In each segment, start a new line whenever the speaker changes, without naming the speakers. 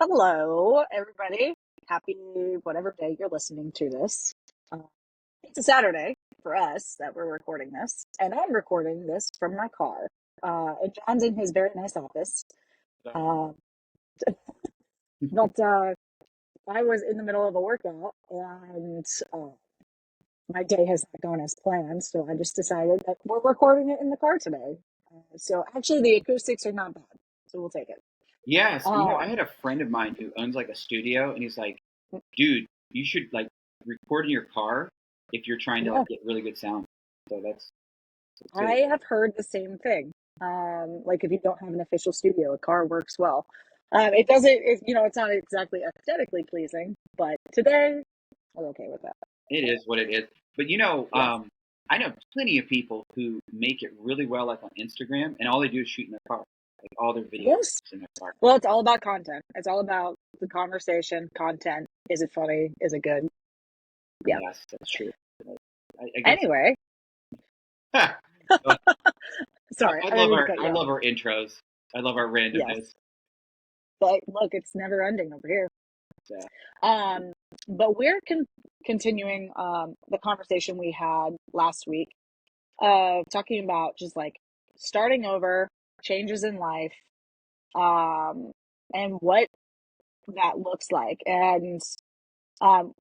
Hello, everybody. Happy whatever day you're listening to this. Uh, it's a Saturday for us that we're recording this, and I'm recording this from my car. And John's in his very nice office. Uh, but I was in the middle of a workout, and my day has not gone as planned, so I just decided that we're recording it in the car today. So actually, the acoustics are not bad, so we'll take it.
Yes, I
Um,
had a friend of mine who owns like a studio, and he's like, "Dude, you should like record in your car if you're trying to
yeah,
like get really good sound." So that's
I
it.
have heard the same thing. Like if you don't have an official studio, a car works well. It doesn't, it's not exactly aesthetically pleasing, but today I'm okay with that.
It is what it is. But
Yes.
I know plenty of people who make it really well, like on Instagram, and all they do is shoot in their car, like all their videos
Yes.
in their car.
Well, it's all about content. It's all about the conversation, content. Is it funny? Is it good? Yeah.
Yes, that's true. I guess
Anyway,
I
sorry, I didn't
love
mean to
our
cut
I
you off.
love our intros. I love our
Yes.
randomness.
But look, it's never ending over here.
So,
Um, but we're continuing the conversation we had last week talking about just like starting over, changes in life, um, and what that looks like. And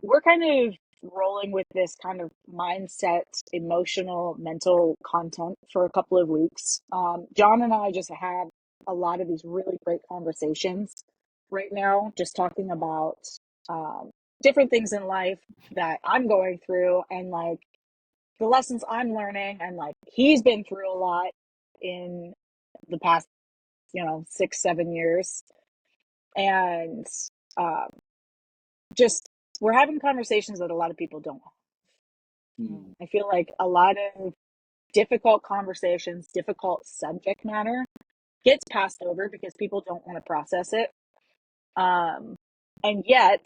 we're kind of rolling with this kind of mindset, emotional, mental content for a couple of weeks. John and I just have a lot of these really great conversations right now, just talking about um, different things in life that I'm going through and like the lessons I'm learning. And like he's been through a lot in the past, 6, 7 years. And um, just we're having conversations that a lot of people don't have.
hmm.
I feel like a lot of difficult conversations, difficult subject matter gets passed over because people don't want to process it. Um, and yet,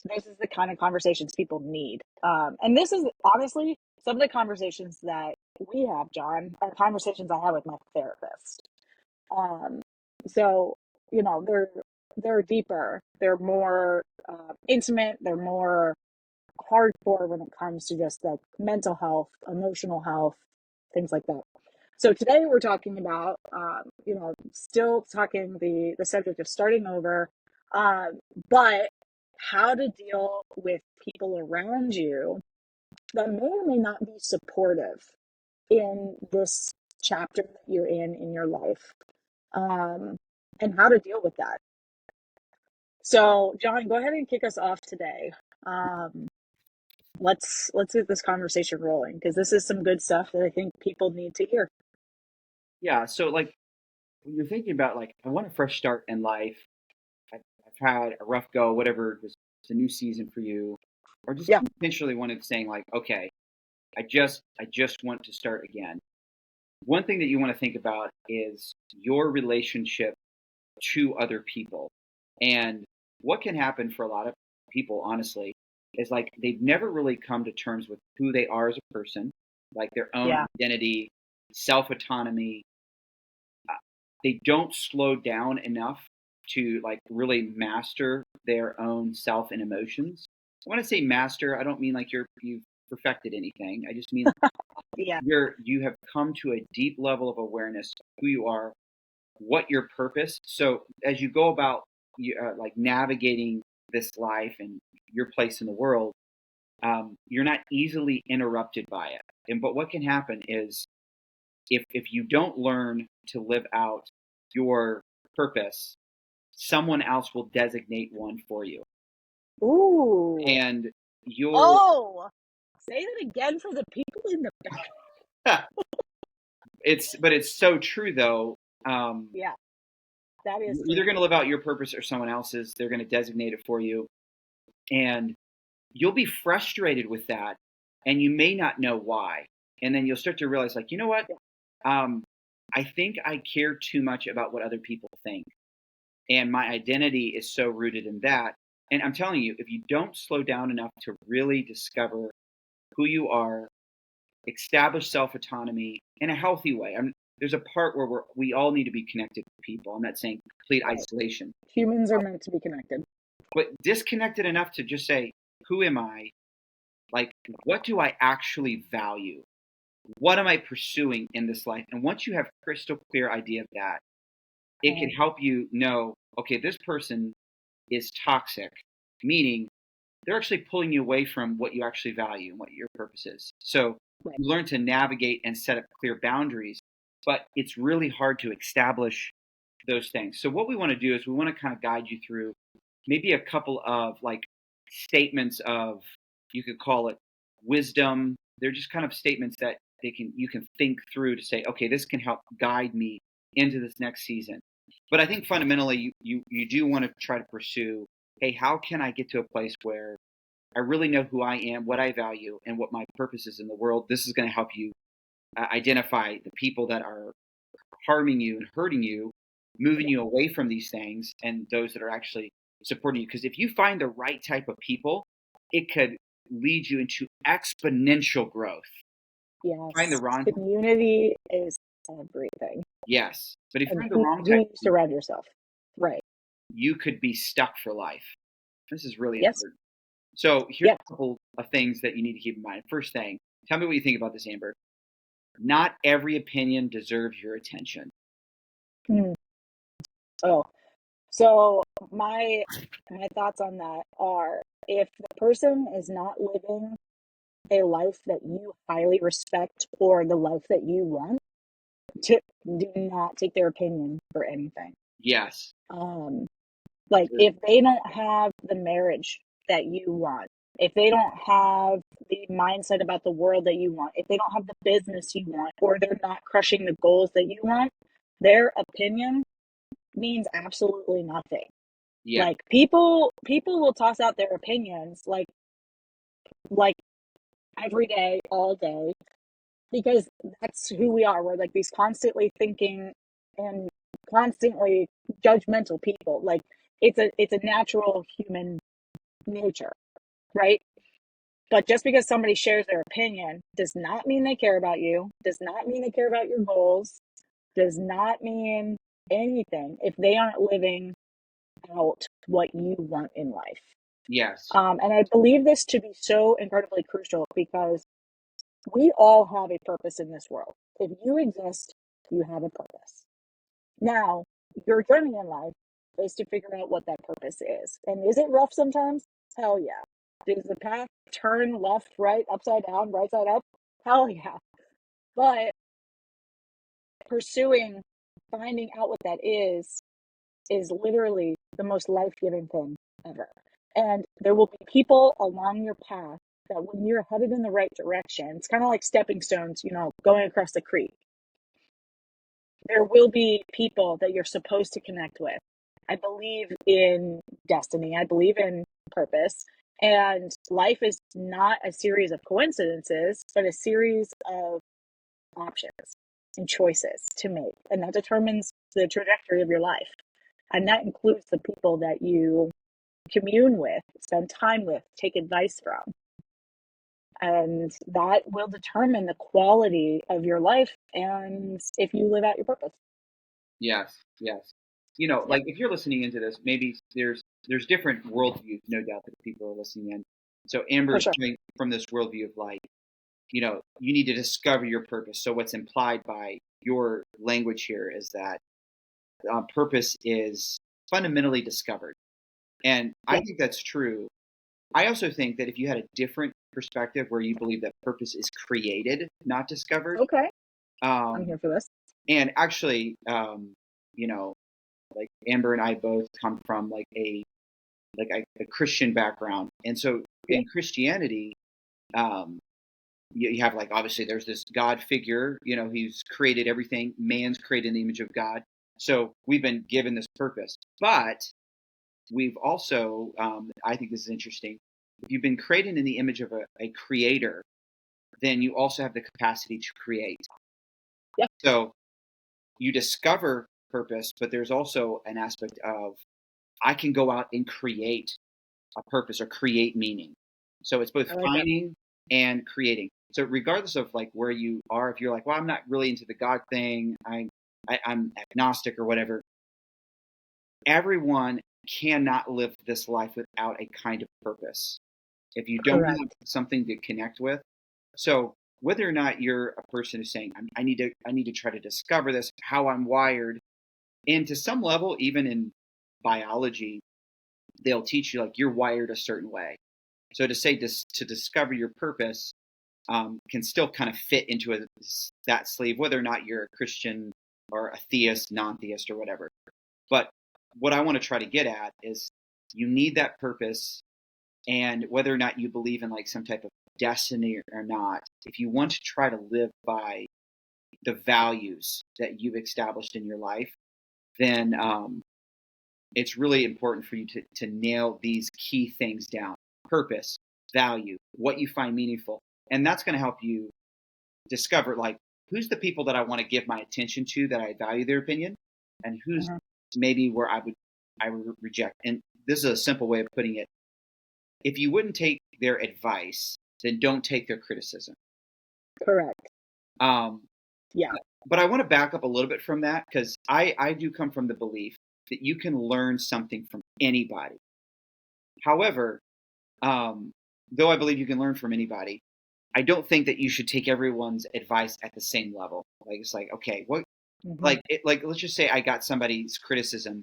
this is the kind of conversations people need. And this is honestly some of the conversations that we have, John, are conversations I have with my therapist. Um, so they're deeper, they're more intimate, they're more hardcore when it comes to just like mental health, emotional health, things like that. So today we're talking about, still talking the subject of starting over, but how to deal with people around you that may or may not be supportive in this chapter that you're in your life, um, and how to deal with that. So, John, go ahead and kick us off today. Um, let's get this conversation rolling because this is some good stuff that I think people need to hear.
Yeah, so like when you're thinking about like I want a fresh start in life, I've had a rough go, whatever, it's a new season for you, or just
Yeah,
intentionally wanted saying like, okay, I just want to start again. One thing that you want to think about is your relationship to other people. And what can happen for a lot of people, honestly, is like they've never really come to terms with who they are as a person, like their own
yeah.
identity, self autonomy. They don't slow down enough to like really master their own self and emotions. When I say master, I don't mean like you've perfected anything. I just mean
Yeah.
you have come to a deep level of awareness of who you are, what your purpose. So as you go about like navigating this life and your place in the world, you're not easily interrupted by it. And but what can happen is if you don't learn to live out your purpose, someone else will designate one for you.
Ooh.
And you'll
Oh, say that again for the people in the back.
it's so true though.
Yeah, that is
You're either
true.
going to live out your purpose or someone else's. They're going to designate it for you. And you'll be frustrated with that. And you may not know why. And then you'll start to realize, like, you know what?
Yeah.
Um, I think I care too much about what other people think. And my identity is so rooted in that. And I'm telling you, if you don't slow down enough to really discover who you are, establish self autonomy in a healthy way. there's a part where we all need to be connected to people. I'm not saying complete
Right.
isolation,
Humans are meant to be connected.
but disconnected enough to just say, who am I? Like, what do I actually value? What am I pursuing in this life? And once you have crystal clear idea of that, it can
Um,
help you know, okay, this person is toxic, meaning they're actually pulling you away from what you actually value and what your purpose is. So
right.
you learn to navigate and set up clear boundaries, but it's really hard to establish those things. So what we want to do is we want to kind of guide you through maybe a couple of like statements of, you could call it wisdom. They're just kind of statements that you can think through to say, okay, this can help guide me into this next season. But I think fundamentally you do want to try to pursue, hey, how can I get to a place where I really know who I am, what I value, and what my purpose is in the world? This is going to help you identify the people that are harming you and hurting you, moving
Yeah.
you away from these things, and those that are actually supporting you. Because if you find the right type of people, it could lead you into exponential growth. Find the
Yes.
wrong,
Community is everything.
yes, but if you
And
find the wrong
who
type
you
of
surround
people,
yourself. Right.
you could be stuck for life. This is really
Yes.
important. So here's
Yes.
a couple of things that you need to keep in mind. First thing, tell me what you think about this, Amber. Not every opinion deserves your attention.
Mm. Oh, so my thoughts on that are, if the person is not living a life that you highly respect or the life that you want, to do not take their opinion for anything.
Yes.
Um, like if they don't have the marriage that you want, if they don't have the mindset about the world that you want, if they don't have the business you want, or they're not crushing the goals that you want, their opinion means absolutely nothing.
Yeah.
Like people will toss out their opinions like every day, all day, because that's who we are. We're like these constantly thinking and constantly judgmental people. Like it's a natural human nature, right? But just because somebody shares their opinion does not mean they care about you, does not mean they care about your goals, does not mean anything if they aren't living out what you want in life.
Yes.
And I believe this to be so incredibly crucial because we all have a purpose in this world. If you exist, you have a purpose. Now, your journey in life is to figure out what that purpose is. And is it rough sometimes? Hell yeah. Does the path turn left, right, upside down, right side up? Hell yeah. But pursuing, finding out what that is literally the most life giving thing ever. And there will be people along your path that when you're headed in the right direction, it's kind of like stepping stones, going across the creek. There will be people that you're supposed to connect with. I believe in destiny, I believe in purpose. And life is not a series of coincidences, but a series of options and choices to make. And that determines the trajectory of your life. And that includes the people that you commune with, spend time with, take advice from. And that will determine the quality of your life and if you live out your purpose.
Yes. Yes.
Yep,
Like if you're listening into this, maybe there's different worldviews, no doubt, that people are listening in. So
for
Amber's
sure.
coming from this worldview of like, you need to discover your purpose. So what's implied by your language here is that purpose is fundamentally discovered, and I
Yep.
think that's true. I also think that if you had a different perspective where you believe that purpose is created, not discovered,
Okay. I'm
um,
here for this.
and actually, you know, like Amber and I both come from like a Christian background, and so
Yeah.
in Christianity, um, you have like obviously there's this God figure, he's created everything. Man's created in the image of God, so we've been given this purpose, but we've also, I think this is interesting. If you've been created in the image of a creator, then you also have the capacity to create.
Yeah.
So you discover purpose, but there's also an aspect of I can go out and create a purpose or create meaning. So it's both
I like that.
finding and creating. So regardless of like where you are, if you're like, well, I'm not really into the God thing, I'm agnostic or whatever, everyone cannot live this life without a kind of purpose. If you don't have
Correct.
something to connect with, so whether or not you're a person who's saying, I need to try to discover this, how I'm wired, and to some level, even in biology, they'll teach you like you're wired a certain way. So to say to discover your purpose can still kind of fit into that sleeve, whether or not you're a Christian or a theist, non-theist, or whatever. But what I want to try to get at is you need that purpose, and whether or not you believe in like some type of destiny or not, if you want to try to live by the values that you've established in your life, then it's really important for you to nail these key things down: purpose, value, what you find meaningful. And that's going to help you discover like who's the people that I want to give my attention to, that I value their opinion, and who's
Hmm.
maybe where I would reject. And this is a simple way of putting it: if you wouldn't take their advice, then don't take their criticism.
Correct.
Um,
Yeah.
but I want to back up a little bit from that, because I do come from the belief that you can learn something from anybody. However, um, though I believe you can learn from anybody, I don't think that you should take everyone's advice at the same level. Like it's like, okay, what,
Hmm.
like let's just say I got somebody's criticism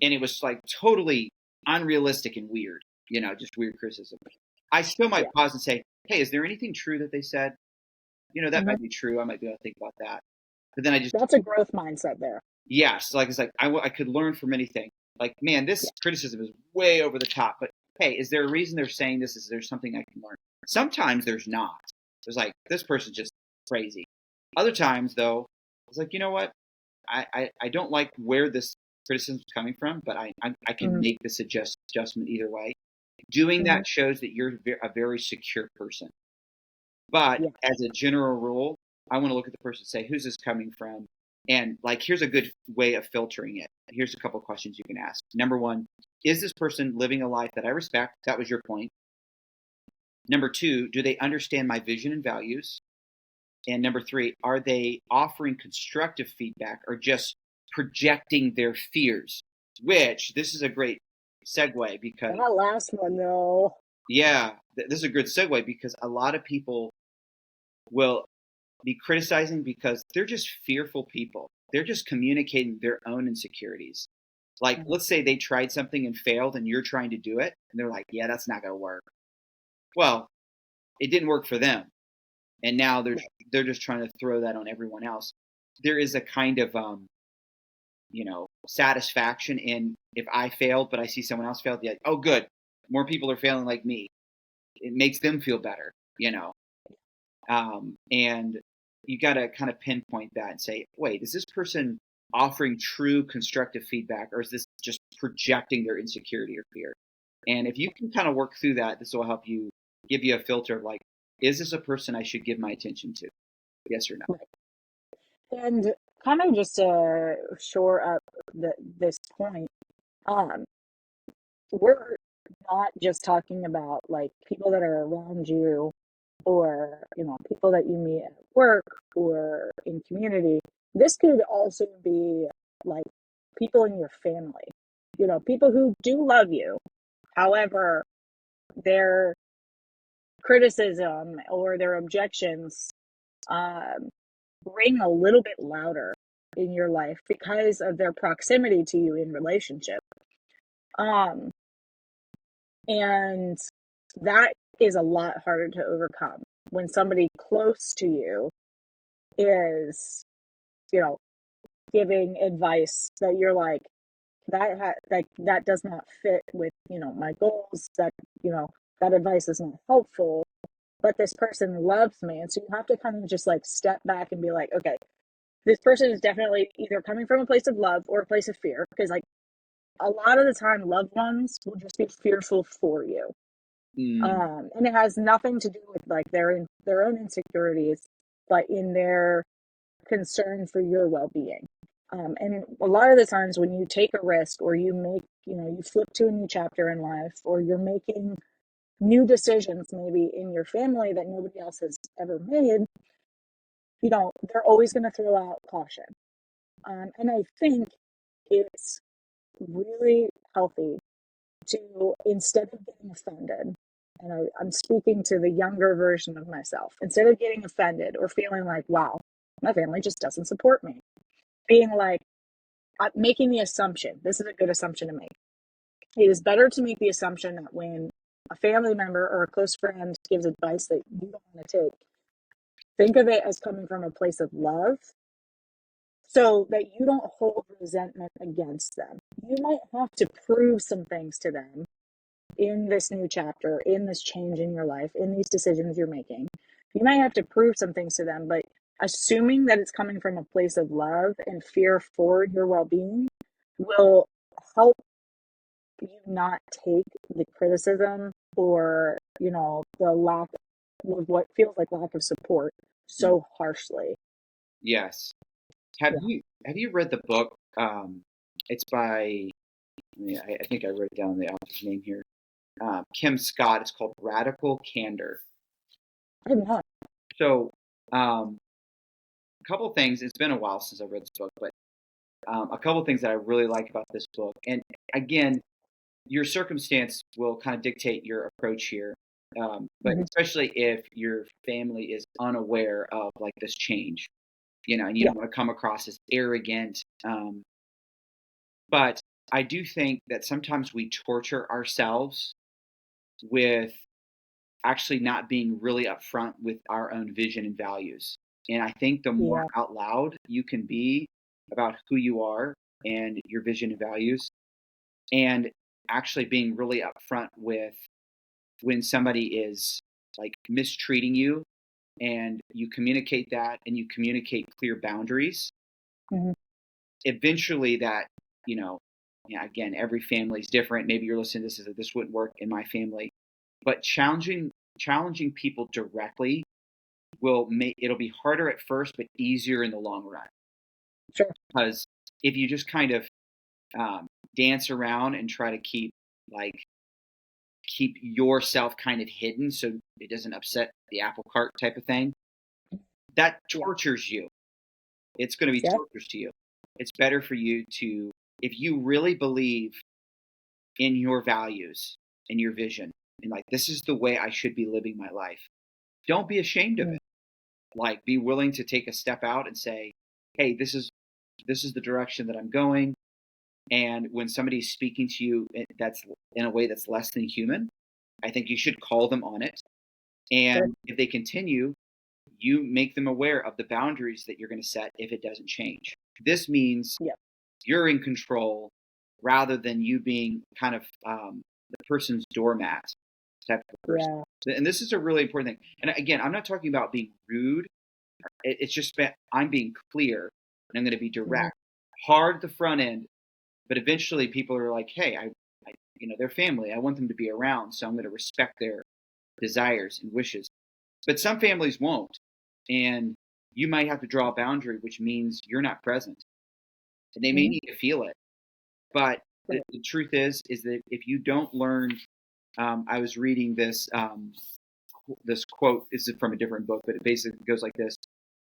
and it was like totally unrealistic and weird, just weird criticism. I still might
Yeah.
pause and say, hey, is there anything true that they said? That
Hmm.
might be true. I might be able to think about that. But then I just,
That's a growth mindset there.
yes, like it's like I could learn from anything. Like, man, this
Yeah.
criticism is way over the top. But hey, is there a reason they're saying this? Is there something I can learn? Sometimes there's not. There's like this person's just crazy. Other times though, it's like, you know what? I don't like where this criticism is coming from, but I can
Hmm.
make this adjustment either way. Doing
Hmm.
that shows that you're a very secure person. But
Yeah.
as a general rule, I want to look at the person and say, who's this coming from? And like, here's a good way of filtering it. Here's a couple of questions you can ask. Number one, is this person living a life that I respect? That was your point. Number two, do they understand my vision and values? And number three, are they offering constructive feedback or just projecting their fears? Which this is a great segue because,
That last one though.
yeah, this is a good segue because a lot of people will be criticizing because they're just fearful people. They're just communicating their own insecurities. Like,
Mhm.
let's say they tried something and failed, and you're trying to do it, and they're like, "Yeah, that's not going to work." Well, it didn't work for them, and now
Right.
they're just trying to throw that on everyone else. There is a kind of satisfaction in if I failed, but I see someone else failed. Yeah, oh, good, more people are failing like me. It makes them feel better, and you got to kind of pinpoint that and say, wait, is this person offering true constructive feedback, or is this just projecting their insecurity or fear? And if you can kind of work through that, this will help you give you a filter of like, is this a person I should give my attention to? Yes or no?
Right. And kind of just to shore up this point, um, we're not just talking about like people that are around you or people that you meet at work or in community. This could also be like people in your family, people who do love you. However, their criticism or their objections um, ring a little bit louder in your life because of their proximity to you in relationship. Um, and that is a lot harder to overcome when somebody close to you is, you know, giving advice that you're like, that does not fit with, my goals, that advice is not helpful, but this person loves me. And so you have to kind of just like step back and be like, okay, this person is definitely either coming from a place of love or a place of fear. Because like a lot of the time, loved ones will just be fearful for you.
Mm,
And it has nothing to do with like their own insecurities, but in their concern for your well-being. And a lot of the times when you take a risk or you make, you flip to a new chapter in life or you're making new decisions maybe in your family that nobody else has ever made, they're always going to throw out caution. And I think it's really healthy to, instead of getting offended, and I'm speaking to the younger version of myself, instead of getting offended or feeling like, wow, my family just doesn't support me, being like, making the assumption, this is a good assumption to make. It is better to make the assumption that when a family member or a close friend gives advice that you don't want to take, think of it as coming from a place of love so that you don't hold resentment against them. You might have to prove some things to them in this new chapter, in this change in your life, in these decisions you're making. You might have to prove some things to them, but assuming that it's coming from a place of love and fear for your well being will help you not take the criticism or, the lack of what feels like lack of support
Mm.
so harshly.
Yes. Have
Yeah.
you read the book? It's by, I think I wrote down the author's name here. Kim Scott. It's called Radical Candor.
I have not.
So, a couple things. It's been a while since I read this book, but a couple things that I really like about this book. And again, your circumstance will kind of dictate your approach here. But
Mm-hmm.
especially if your family is unaware of like this change, and you
Yeah.
don't want to come across as arrogant. But I do think that sometimes we torture ourselves with actually not being really upfront with our own vision and values. And I think the more
Yeah.
out loud you can be about who you are and your vision and values, and actually being really upfront with when somebody is like mistreating you, and you communicate that and you communicate clear boundaries,
Mm-hmm.
eventually that, again, every family is different. Maybe you're listening to this as this wouldn't work in my family, but challenging people directly will make it'll be harder at first, but easier in the long run.
Sure.
Because if you just kind of um, dance around and try to keep yourself kind of hidden so it doesn't upset the apple cart type of thing, that
Yeah.
tortures you. It's going to be
Yeah.
torturous to you. It's better for you to, if you really believe in your values and your vision, and like, this is the way I should be living my life, don't be ashamed of
Mm-hmm.
it. Like, be willing to take a step out and say, hey, this is the direction that I'm going. And when somebody's speaking to you that's in a way that's less than human, I think you should call them on it.
Sure.
And if they continue, you make them aware of the boundaries that you're going to set if it doesn't change. This means
Yeah.
you're in control rather than you being kind of the person's doormat type of person.
Yeah.
And this is a really important thing. And again, I'm not talking about being rude. It's just I'm being clear and I'm going to be
Mm-hmm.
direct, hard at the front end, but eventually people are like, hey, they're family. I want them to be around, so I'm going to respect their desires and wishes. But some families won't, and you might have to draw a boundary, which means you're not present, and they may
Mm-hmm.
need to feel it. But the,
Right.
the truth is that if you don't learn, I was reading this quote. This is from a different book, but it basically goes like this: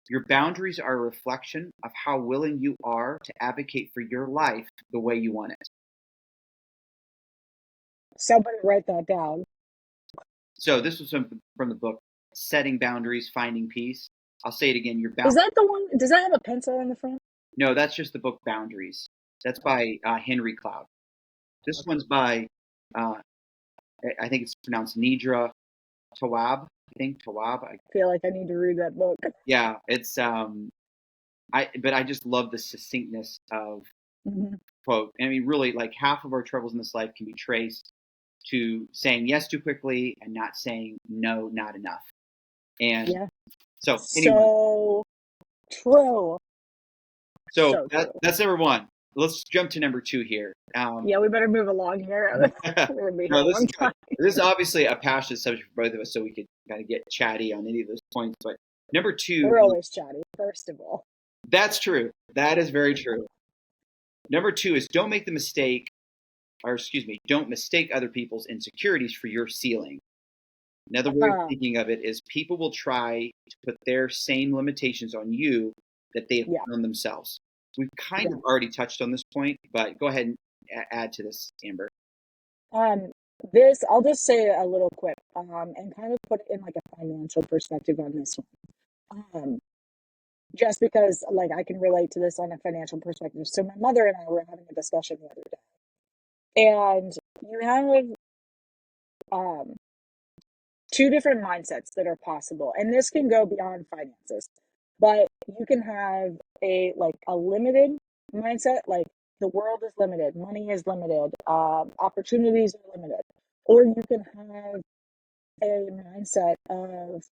your boundaries are a reflection of how willing you are to advocate for your life the way you want it.
Somebody write that down.
So this was from the book Setting Boundaries, Finding Peace. I'll say it again. Your
Is
bound.
that the one? Does that have a pencil in the front?
No, that's just the book Boundaries. That's
Okay.
by Henry Cloud. This
Okay.
one's by uh, I think it's pronounced Nidra Tawab. I think Tawab.
I feel like I need to read that book.
Yeah, it's but I just love the succinctness of
Mm-hmm.
quote. I mean, really, like half of our troubles in this life can be traced to saying yes too quickly and not saying no, not enough. And
Yeah.
so, anyway,
So true.
so
So
that,
true.
that's number one. Let's jump to number two here.
Yeah, we better move along here. We're gonna be here
No,
a
this
long
is good.
time.
This is obviously a passionate subject for both of us, so we could kind of get chatty on any of those points. But number two,
We're always chatty, first of all.
that's true. That is very true. Number two is don't make the mistake, or excuse me, don't mistake other people's insecurities for your ceiling. Another way of
Uh,
thinking of it is people will try to put their same limitations on you that they have
yeah.
put on themselves. We've kind of
Yeah.
already touched on this point, but go ahead and add to this, Amber.
Um, this, I'll just say a little quick, and kind of put it in like a financial perspective on this one. Just because like I can relate to this on a financial perspective. So my mother and I were having a discussion the other day, and you have um two different mindsets that are possible, and this can go beyond finances, but you can have a limited mindset, like the world is limited, money is limited, opportunities are limited, or you can have a mindset of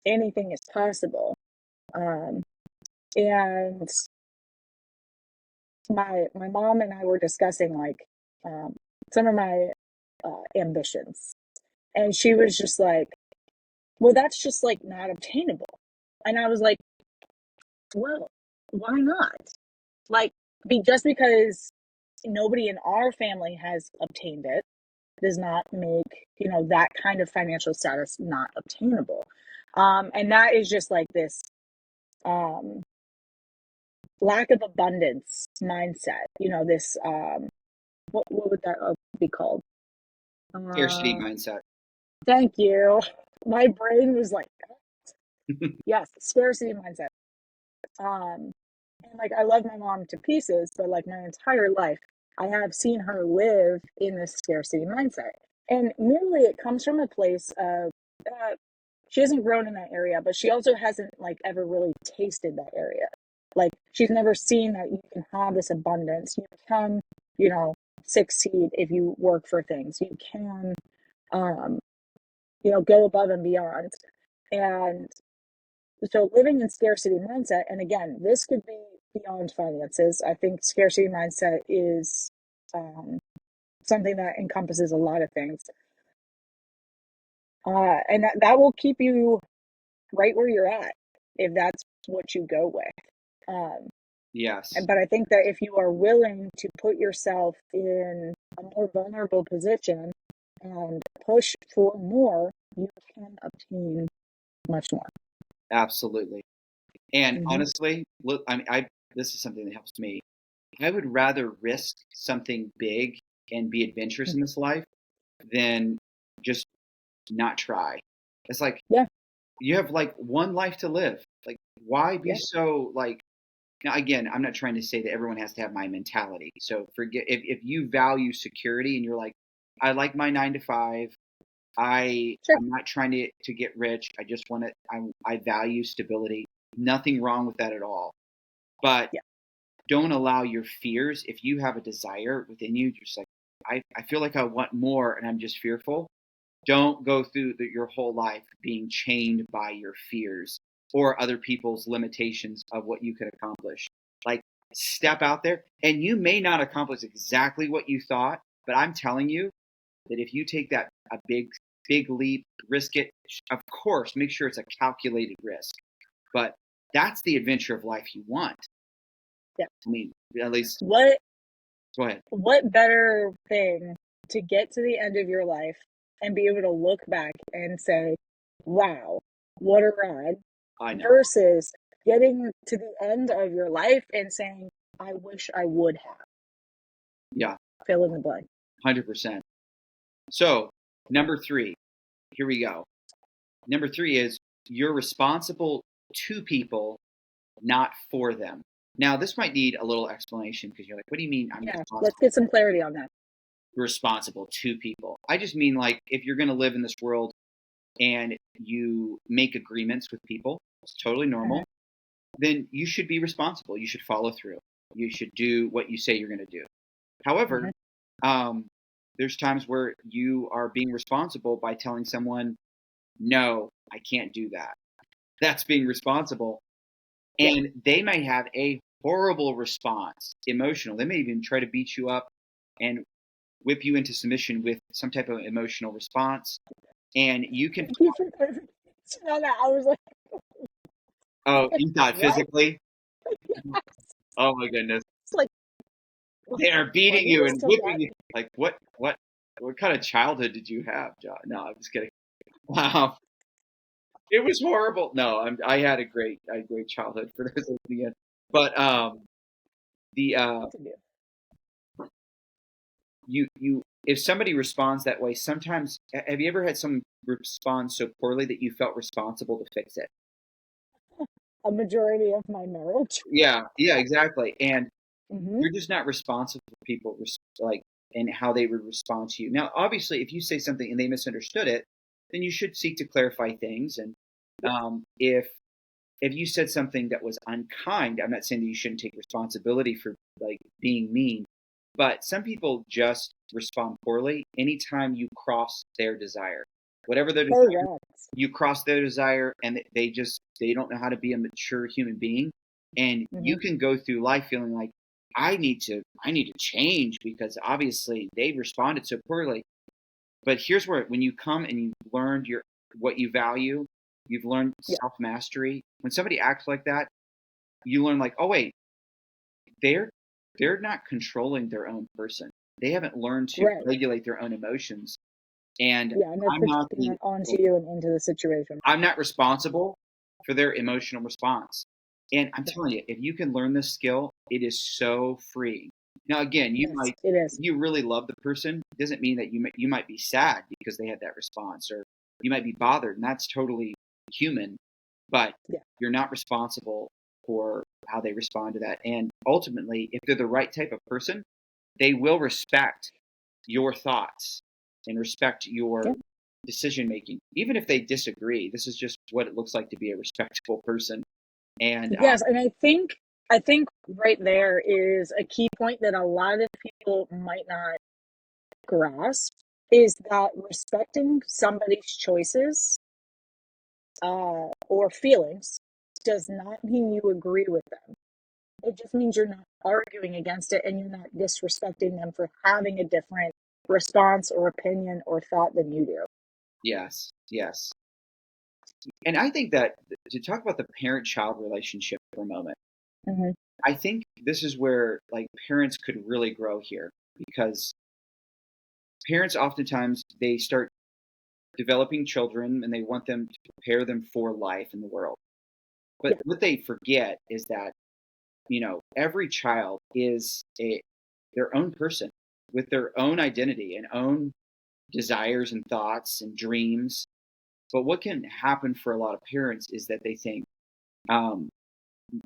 anything is possible. Um, and my mom and I were discussing um, some of my ambitions, and she was just like, "Well, that's just like not obtainable," and I was like, "Well, why not? Like, just because nobody in our family has obtained it does not make that kind of financial status not obtainable." And that is just like this um lack of abundance mindset, this what would that be called?
Scarcity
uh
mindset.
Thank you. My brain was like, yes, scarcity mindset. And like I love my mom to pieces, but like my entire life I have seen her live in this scarcity mindset, and merely it comes from a place of she hasn't grown in that area, but she also hasn't like ever really tasted that area. Like she's never seen that you can have this abundance. You can, you know, succeed if you work for things. You can, um, go above and beyond. And so living in scarcity mindset, and again, this could be beyond finances. I think scarcity mindset is um, something that encompasses a lot of things. And that will keep you right where you're at if that's what you go with. Um,
Yes,
but I think that if you are willing to put yourself in a more vulnerable position and push for more, you can obtain much more.
absolutely. And
Hmm.
honestly, look, I mean, I this is something that helps me. I would rather risk something big and be adventurous in this life than just not try. It's like
Yeah,
you have like one life to live. Like, why be
yeah,
so like? Now, again, I'm not trying to say that everyone has to have my mentality. So forget if you value security and you're like, I like my 9 to 5.
sure.
I'm not trying to get rich. I just want to. I value stability. Nothing wrong with that at all. But
Yeah,
don't allow your fears. If you have a desire within you, just like I feel like I want more and I'm just fearful. Don't go through your whole life being chained by your fears or other people's limitations of what you could accomplish. Like, step out there, and you may not accomplish exactly what you thought, but I'm telling you that if you take that a big leap, risk it. Of course, make sure it's a calculated risk, but that's the adventure of life you want.
yeah.
I mean, at least
What
go ahead.
what better thing to get to the end of your life and be able to look back and say, "Wow, what a ride,"
I know.
versus getting to the end of your life and saying, "I wish I would have."
Yeah,
Fill in the blank.
100%. So, number 3, here we go. Number 3 is you're responsible to people, not for them. Now, this might need a little explanation because you're like, what do you mean I'm
Yeah, let's
responsible?
get some clarity on that.
Responsible to people. I just mean like if you're going to live in this world and you make agreements with people, it's totally
Uh-huh.
normal, then you should be responsible. You should follow through. You should do what you say you're going to do. However,
Uh-huh.
um, there's times where you are being responsible by telling someone, no, I can't do that. That's being responsible.
Yeah.
And they may have a horrible response, emotional. They may even try to beat you up and whip you into submission with some type of emotional response. And you can,
Thank you for clarification on that. I was
oh,
like,
you thought
what?
physically?
Yes.
Oh my goodness.
It's like,
They are
are
beating
you
you and
still
whipping
that?
you. Like, what kind of childhood did you have, John? No, I'm just kidding. Wow. It was horrible. No, I had a great childhood for those listening in. But the
To do.
you if somebody responds that way, sometimes have you ever had someone respond so poorly that you felt responsible to fix it?
A majority of my marriage.
Yeah, yeah, exactly. And
Hmm.
you're just not responsible for people like and how they would respond to you. Now, obviously, if you say something and they misunderstood it, then you should seek to clarify things. And
Yeah.
if you said something that was unkind, I'm not saying that you shouldn't take responsibility for like being mean, but some people just respond poorly anytime you cross their desire. Whatever their desire,
Correct.
you cross their desire and they don't know how to be a mature human being. And
Hmm.
you can go through life feeling like I need to change because obviously they responded so poorly. But here's where when you come and you've learned your what you value, you've learned
Yeah.
self mastery. When somebody acts like that, you learn like, oh wait, they're they're not controlling their own person. They haven't learned to
Right.
regulate their own emotions. And
Yeah, and they're
I'm not
projecting
the
that onto you and into the situation.
I'm not responsible for their emotional response. And I'm
Right.
telling you, if you can learn this skill, it is so freeing. Now, again,
Yes, it is.
if you really love the person, it doesn't mean that you might be sad because they had that response, or you might be bothered, and that's totally human. But
Yeah.
you're not responsible for how they respond to that. And ultimately, if they're the right type of person, they will respect your thoughts and respect
Yeah.
your decision making, even if they disagree. This is just what it looks like to be a respectable person. And
Yes, and I think right there is a key point that a lot of people might not grasp is that respecting somebody's choices or feelings does not mean you agree with them. It just means you're not arguing against it and you're not disrespecting them for having a different response or opinion or thought than you do.
yes, yes. And I think that to talk about the parent child relationship for a moment,
Hmm.
I think this is where like parents could really grow here because parents oftentimes they start developing children and they want them to prepare them for life in the world. But
Yeah.
what they forget is that, every child is their own person with their own identity and own desires and thoughts and dreams. But what can happen for a lot of parents is that they think, um,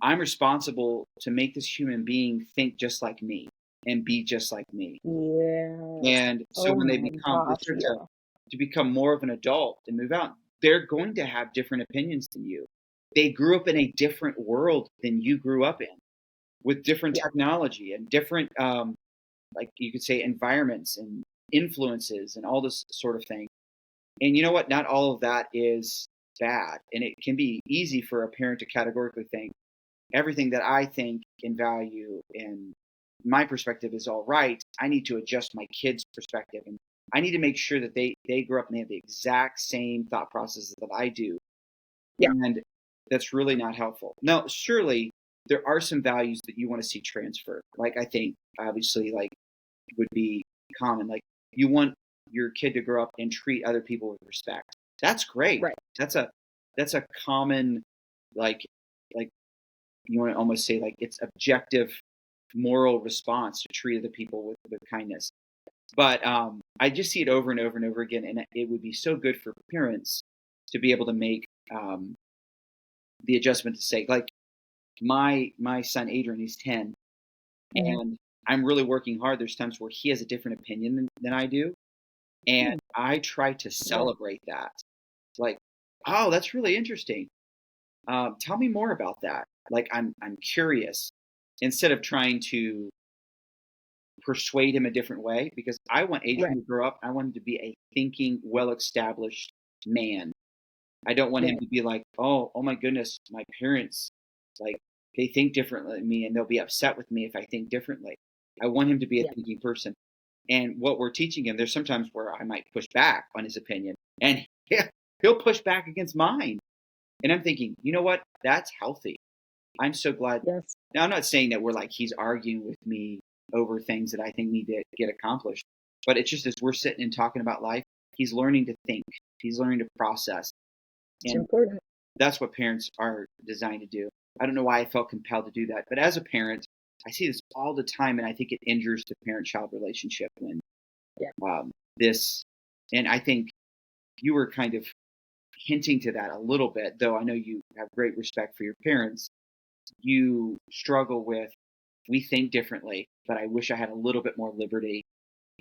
I'm responsible to make this human being think just like me and be just like me.
Yes.
And so
Oh
when
my
they
gosh.
start
Yeah.
to become more of an adult and move out, they're going to have different opinions than you. They grew up in a different world than you grew up in with different
Yeah.
technology and different, like you could say, environments and influences and all this sort of thing. And you know what? Not all of that is bad. And it can be easy for a parent to categorically think everything that I think and value and my perspective is all right. I need to adjust my kids' perspective. And I need to make sure that they grow up and they have the exact same thought processes that I do.
Yeah.
And that's really not helpful. Now, surely there are some values that you want to see transfer. Like I think obviously like would be common. Like you want your kid to grow up and treat other people with respect. That's great.
Right.
That's a common like like you want to almost say like it's objective moral response to treat other people with kindness. But I just see it over and over and over again, and it would be so good for parents to be able to make the adjustment to say like my son Adrian, he's 10,
Hmm.
and I'm really working hard. There's times where he has a different opinion than I do, and I try to
Yeah.
celebrate that. Like, oh, that's really interesting. Tell me more about that. Like, I'm curious instead of trying to persuade him a different way because I want
Right.
Adrian to grow up. I want him to be a thinking, well-established man. I don't want him
Right.
to be like, oh my goodness, my parents, like they think differently than me and they'll be upset with me if I think differently. I want him to be a
Yeah.
thinking person. And what we're teaching him, there's sometimes where I might push back on his opinion and he'll push back against mine. And I'm thinking, you know what? That's healthy. I'm so glad.
Yes.
Now, I'm not saying that we're like he's arguing with me over things that I think need to get accomplished, but it's just as we're sitting and talking about life, he's learning to think, he's learning to process.
It's
And
important.
that's what parents are designed to do. I don't know why I felt compelled to do that, but as a parent, I see this all the time, and I think it injures the parent-child relationship when
Yeah.
this. And I think you were kind of hinting to that a little bit, though I know you have great respect for your parents. You struggle with, we think differently, but I wish I had a little bit more liberty.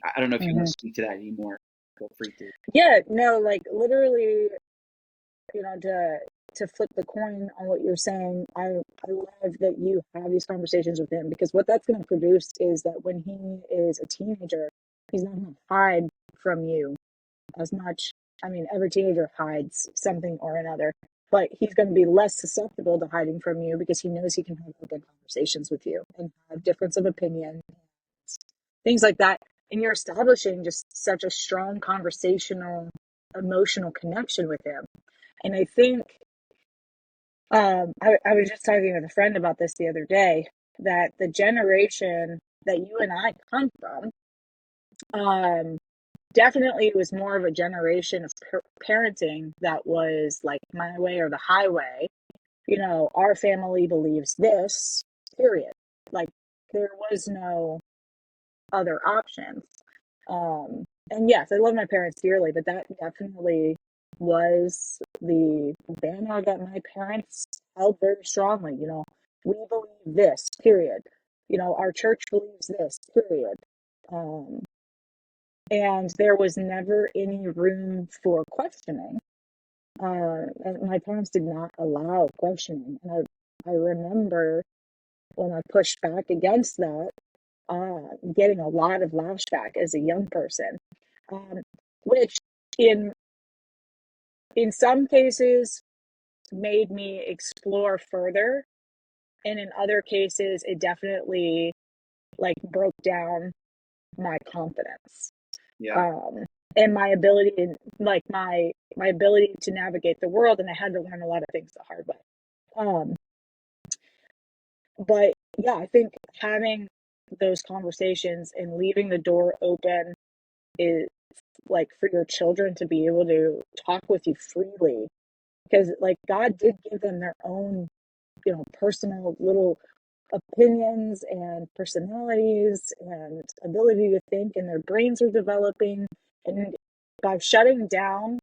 I don't know if you want
Hmm.
to speak to that anymore. Feel free to.
Yeah, no, like literally, you know, to flip the coin on what you're saying, I love that you have these conversations with him, because what that's going to produce is that when he is a teenager, he's not going to hide from you as much. I mean, every teenager hides something or another, but he's going to be less susceptible to hiding from you because he knows he can have open conversations with you and have difference of opinion, things like that. And you're establishing just such a strong conversational, emotional connection with him. And I think I was just talking with a friend about this the other day, that the generation that you and I come from, um, definitely was more of a generation of parenting that was like my way or the highway. You know, our family believes this, period. Like there was no other options. And yes, I love my parents dearly, but that definitely was the banner that my parents held very strongly. You know, we believe this, period. You know, our church believes this, period. Um, and there was never any room for questioning. And my parents did not allow questioning. And I remember when I pushed back against that, getting a lot of lashback as a young person, um, which in in some cases made me explore further, and in other cases it definitely like broke down my confidence,
Yeah,
um, and my ability, like my ability to navigate the world, and I had to learn a lot of things the hard way. Um, but yeah, I think having those conversations and leaving the door open is like for your children to be able to talk with you freely, because like God did give them their own, you know, personal little opinions and personalities and ability to think, and their brains are developing. And by shutting down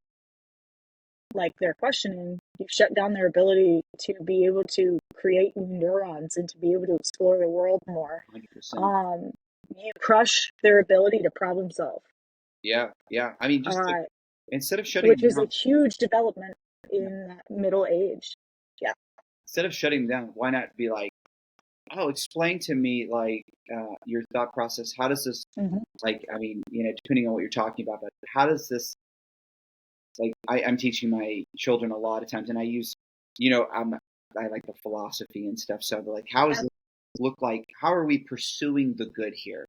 like their questioning, you shut down their ability to be able to create new neurons and to be able to explore the world more.
100%.
um you crush their ability to problem solve,
Yeah, yeah. I mean, just to,
uh
instead of shutting
which
them
is a
down,
huge development
yeah,
in that middle age. Yeah.
instead of shutting them down, why not be like, oh, explain to me like your thought process. How does this
Hmm.
like? I mean, depending on what you're talking about, but how does this like? I'm teaching my children a lot of times, and I use, I like the philosophy and stuff. So, like, how does
Yeah.
this look like? How are we pursuing the good here?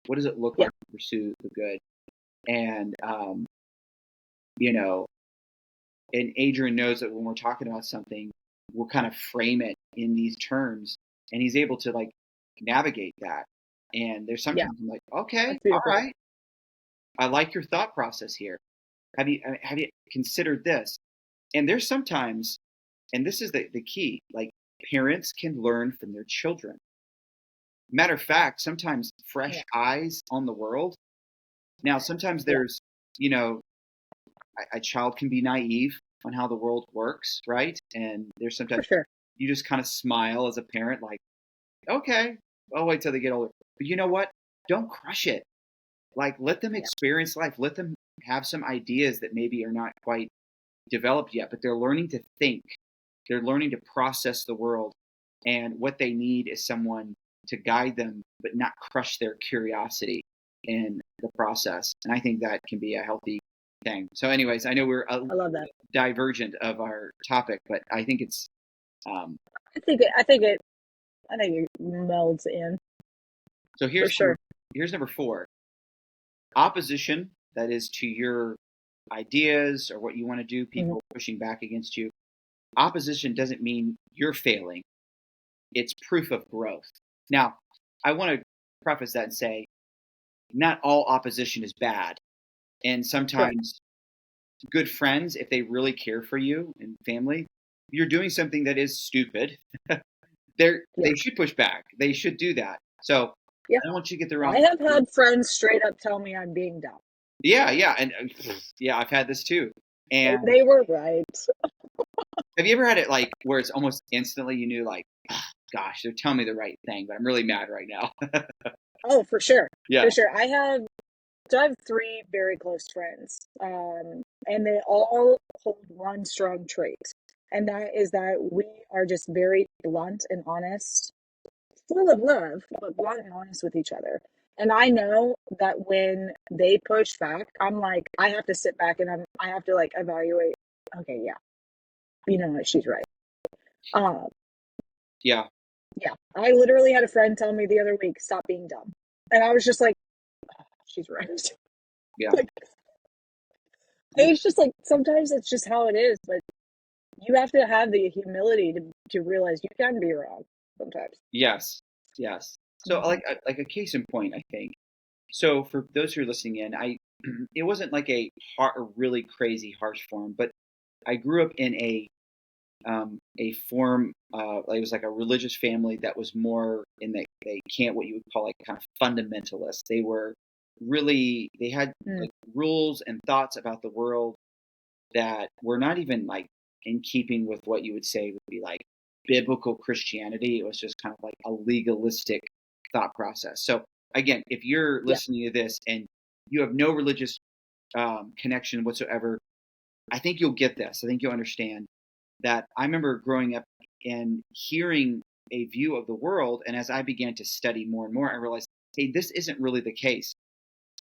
What does it look
Yeah,
like to pursue the good? And you know, and Adrian knows that when we're talking about something, we'll kind of frame it in these terms, and he's able to like navigate that. And there's
yeah,
sometimes I'm like, okay,
that's
all
beautiful.
right, I like your thought process here. Have you considered this? And there's sometimes, and this is the key, like parents can learn from their children. Matter of fact, sometimes
Yeah,
fresh eyes on the world. Now, sometimes
yeah,
there's, you know, a child can be naive on how the world works, right? And there's
for
sometimes
sure.
you just kind of smile as a parent, like, okay, I'll wait till they get older. But you know what? Don't crush it. Like, let them
Yeah,
experience life. Let them have some ideas that maybe are not quite developed yet, but they're learning to think. They're learning to process the world. And what they need is someone to guide them, but not crush their curiosity in the process. And I think that can be a healthy thing. So, anyways, I know we're a
I love that.
divergent of our topic, but I think it's um,
I think it melds in
so.
for sure.
Here's number 4: opposition. That is to your ideas or what you want to do.
Hmm.
People pushing back against you. Opposition doesn't mean you're failing. It's proof of growth. Now, I want to preface that and say, not all opposition is bad, and
Correct.
sometimes good friends, if they really care for you and family, you're doing something that is stupid.
Yeah.
They should push back. They should do that. So
Yeah.
I don't want you to get the
I
wrong.
have had friends straight up tell me I'm being dumb.
Yeah, yeah, and yeah, I've had this too.
And
And
they were right.
have you ever had it like where it's almost instantly you knew like, "Ah, gosh, they're telling me the right thing, but I'm really mad right now."
Oh, for sure.
Yeah,
For sure. I have three very close friends. And they all hold one strong trait. And that is that we are just very blunt and honest, full of love, but blunt and honest with each other. And I know that when they push back, I'm like, I have to sit back and I have to like evaluate. Okay, yeah, you know what, she's right. Um,
yeah,
yeah, I literally had a friend tell me the other week, stop being dumb, and I was just like, oh, she's right.
yeah,
Like, it's just like sometimes it's just how it is, but you have to have the humility to realize you can be wrong sometimes.
yes, yes. So
Hmm.
like a case in point, I think. So for those who are listening in, I it wasn't like a really crazy harsh form, but I grew up in a form. It was like a religious family that was more in the they can't what you would call like kind of fundamentalists. They were really they had
Mm,
like rules and thoughts about the world that were not even like in keeping with what you would say would be like biblical Christianity. It was just kind of like a legalistic thought process. So again, if you're
yeah.
listening to this and you have no religious connection whatsoever, I think you'll get this. I think you'll understand that I remember growing up and hearing a view of the world. And as I began to study more and more, I realized, hey, this isn't really the case.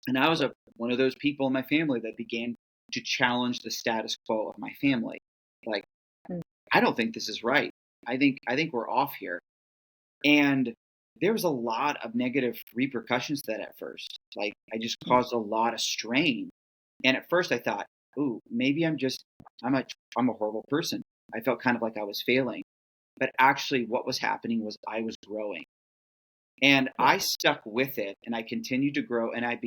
And I was one of those people in my family that began to challenge the status quo of my family. Like,
Mm,
I don't think this is right. I think we're off here. And there was a lot of negative repercussions to that at first. Like I just
mm,
caused a lot of strain. And at first I thought, ooh, maybe I'm a horrible person. I felt kind of like I was failing. But actually what was happening was I was growing. And
yeah.
I stuck with it and I continued to grow and I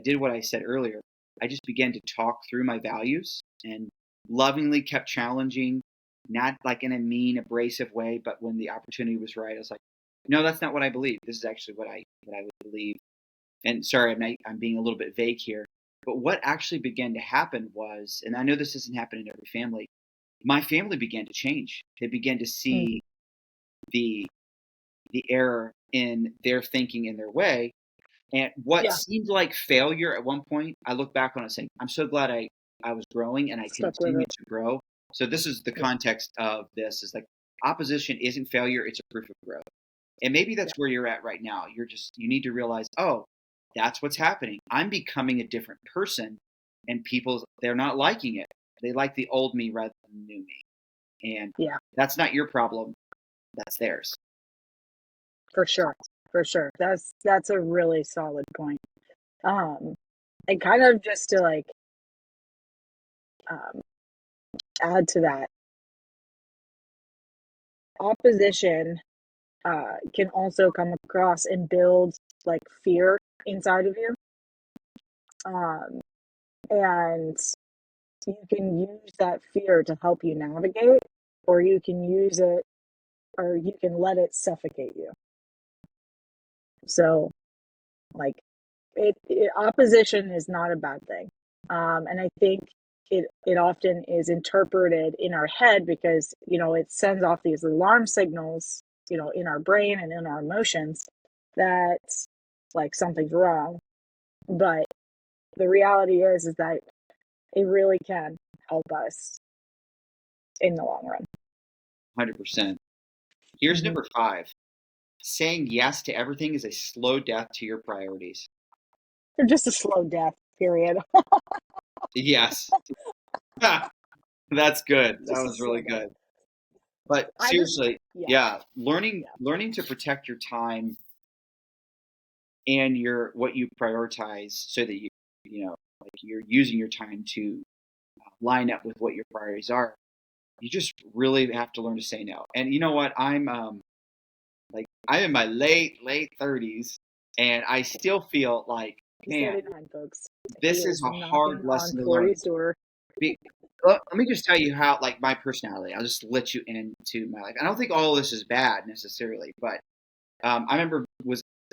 did what I said earlier. I just began to talk through my values and lovingly kept challenging, not like in a mean, abrasive way, but when the opportunity was right, I was like, no, that's not what I believe. This is actually what I would believe. And sorry, I'm being a little bit vague here, but what actually began to happen was, and I know this doesn't happen in every family, my family began to change. They began to
Mm,
see the error in their thinking in their way. And what
yeah.
seemed like failure at one point, I look back on it saying, I'm so glad I was growing and I
Stuck with
continued
it.
to grow. So this is the
Yeah.
context of this is like opposition isn't failure, it's a proof of growth. And maybe
Yeah.
that's where you're at right now. You need to realize, oh, that's what's happening. I'm becoming a different person and people they're not liking it. They like the old me rather than the new me. And
Yeah.
that's not your problem, that's theirs.
For sure. For sure. That's a really solid point. Um, and kind of just to like um, add to that, opposition can also come across and build like fear inside of you. Um, and you can use that fear to help you navigate, or you can use it, or you can let it suffocate you. So, like, opposition is not a bad thing. And I think it often is interpreted in our head because it sends off these alarm signals in our brain and in our emotions that like something's wrong. But the reality is that it really can help us in the long run.
100%. Here's
Hmm.
number 5. Saying yes to everything is a slow death to your priorities.
They're just a slow death, period.
Yes. That's good. That
Just a
was
slow
really
death.
good. But
I just,
seriously,
yeah,
yeah, learning
yeah,
learning to protect your time and your what you prioritize so that like you're using your time to line up with what your priorities are. You just really have to learn to say no. And you know what? I'm in my late 30s and I still feel like,
he's
man,
39, folks. He
this is
is
a hard
knocking on
lesson to learn.
40's door.
Be, let me just tell you how, like, my personality. I'll just let you into my life. I don't think all of this is bad necessarily, but I remember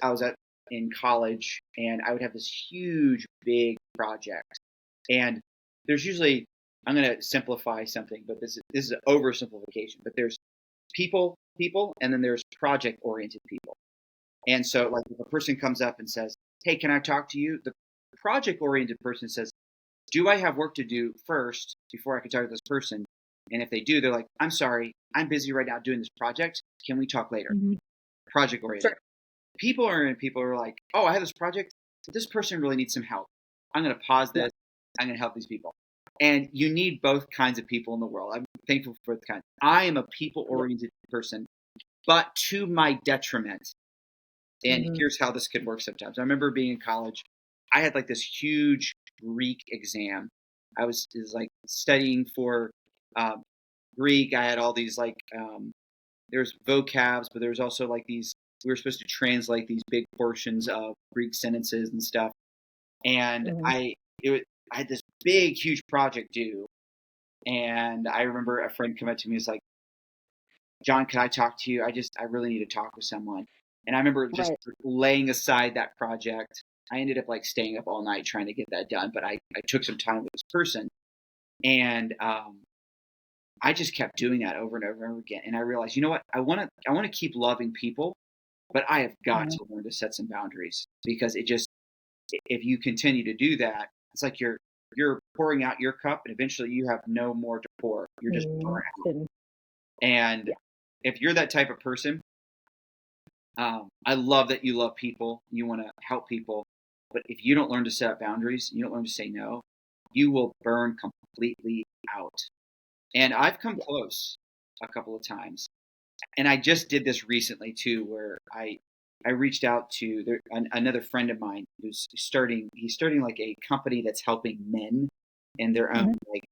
I was in college, and I would have this huge, big project, and there's usually, I'm going to simplify something, but this is an oversimplification. But there's people, and then there's project oriented people. And so, like, if a person comes up and says, "Hey, can I talk to you?" The project oriented person says, "Do I have work to do first before I can talk to this person?" And if they do, they're like, "I'm sorry, I'm busy right now doing this project. Can we talk later?"
Hmm.
Project oriented.
Sure.
People are like, "Oh, I have this project, but this person really needs some help. I'm going to pause
Yeah.
this. I'm going to help these people." And you need both kinds of people in the world. I'm thankful for both kinds. I am a people
Yeah.
oriented person, but to my detriment. And
Hmm.
here's how this could work sometimes. I remember being in college. I had like this huge Greek exam. It was like studying for um, Greek. I had all these like there's vocabs, but there's also like these. We were supposed to translate these big portions of Greek sentences and stuff. And
Hmm.
I had this big, huge project due. And I remember a friend come up to me and was like, "John, can I talk to you? I really need to talk with someone." And I remember just
Right.
laying aside that project. I ended up like staying up all night trying to get that done, but I took some time with this person, and I just kept doing that over and over and over again. And I realized, you know what? I want to keep loving people, but I have got
Hmm.
to learn to set some boundaries, because it just, if you continue to do that, it's like you're pouring out your cup, and eventually you have no more to pour. You're just
Hmm.
burnt out.
And
And
yeah.
if you're that type of person, I love that you love people, you want to help people, but if you don't learn to set boundaries, you don't learn to say no, you will burn completely out. And I've come
Yeah.
close a couple of times, and I just did this recently too, where I reached out to another friend of mine who's starting. He's starting like a company that's helping men in their own,
Hmm.
like,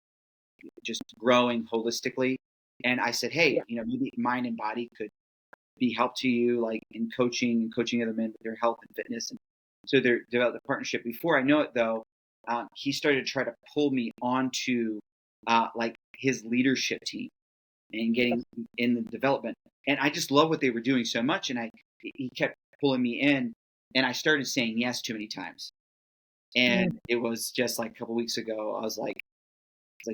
just growing holistically. And I said, hey,
Yeah.
you know, maybe mind and body could be help to you, like in coaching and coaching other men with their health and fitness. And so they're developed a partnership. Before I know it, though, he started to try to pull me onto like his leadership team and getting in the development. And I just love what they were doing so much. And he kept pulling me in, and I started saying yes too many times.
Hmm.
And it was just like a couple weeks ago, I was like,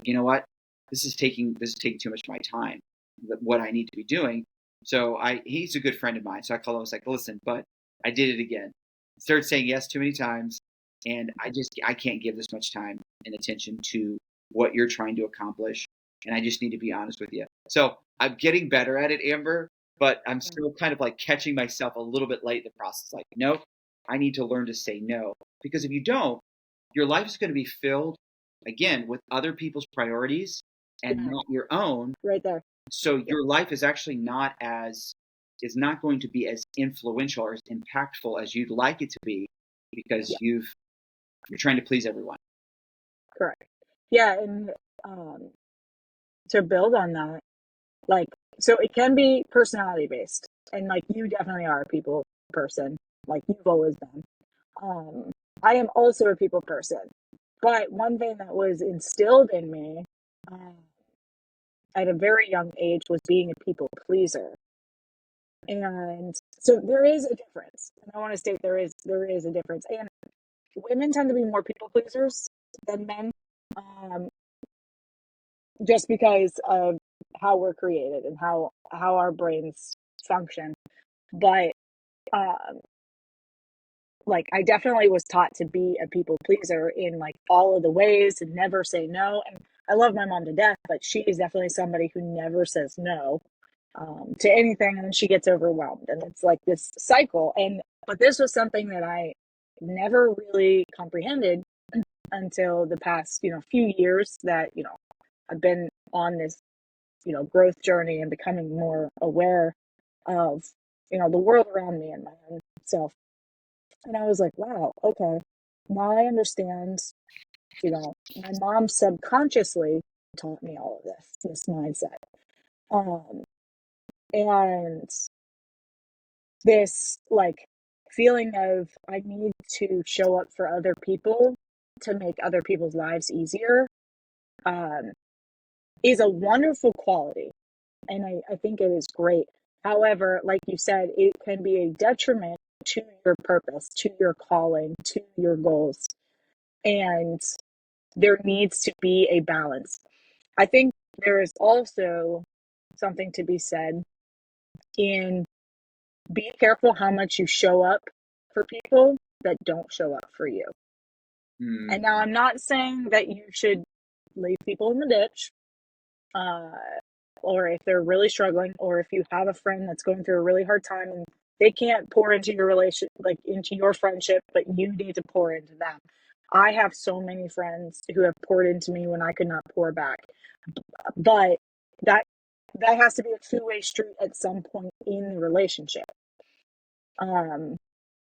you know what? This is taking too much of my time. What I need to be doing. So he's a good friend of mine. So I called him. I was like, listen, but I did it again. Started saying yes too many times, and I can't give this much time and attention to what you're trying to accomplish. And I just need to be honest with you. So I'm getting better at it, Amber, but I'm still kind of like catching myself a little bit late in the process. Like, no, I need to learn to say no, because if you don't, your life is going to be filled again with other people's priorities and
Yeah.
not your own.
Right there.
So
Yeah.
your life is actually not as is not going to be as influential or as impactful as you'd like it to be, because
Yeah.
you're trying to please everyone.
Correct. Yeah. And um, to build on that, like, so it can be personality based, and like you definitely are a people person, like you've always been. Um, I am also a people person, but one thing that was instilled in me at a very young age was being a people pleaser. And so there is a difference. And I want to state there is a difference. And women tend to be more people pleasers than men, um, just because of how we're created and how our brains function. But um, like I definitely was taught to be a people pleaser in like all of the ways, and never say no. And I love my mom to death, but she is definitely somebody who never says no to anything, and then she gets overwhelmed, and it's like this cycle. And but this was something that I never really comprehended until the past few years, that I've been on this growth journey and becoming more aware of the world around me and my own self. And I was like, wow, okay, now I understand. My mom subconsciously taught me all of this mindset. Um, and this like feeling of I need to show up for other people to make other people's lives easier. um, is a wonderful quality. And I think it is great. However, like you said, it can be a detriment to your purpose, to your calling, to your goals. And there needs to be a balance. I think there is also something to be said in be careful how much you show up for people that don't show up for you.
Hmm.
And now I'm not saying that you should leave people in the ditch, uh, or if they're really struggling, or if you have a friend that's going through a really hard time and they can't pour into your relation, like into your friendship, but you need to pour into them. I have so many friends who have poured into me when I could not pour back, but that that has to be a two-way street at some point in the relationship. Um,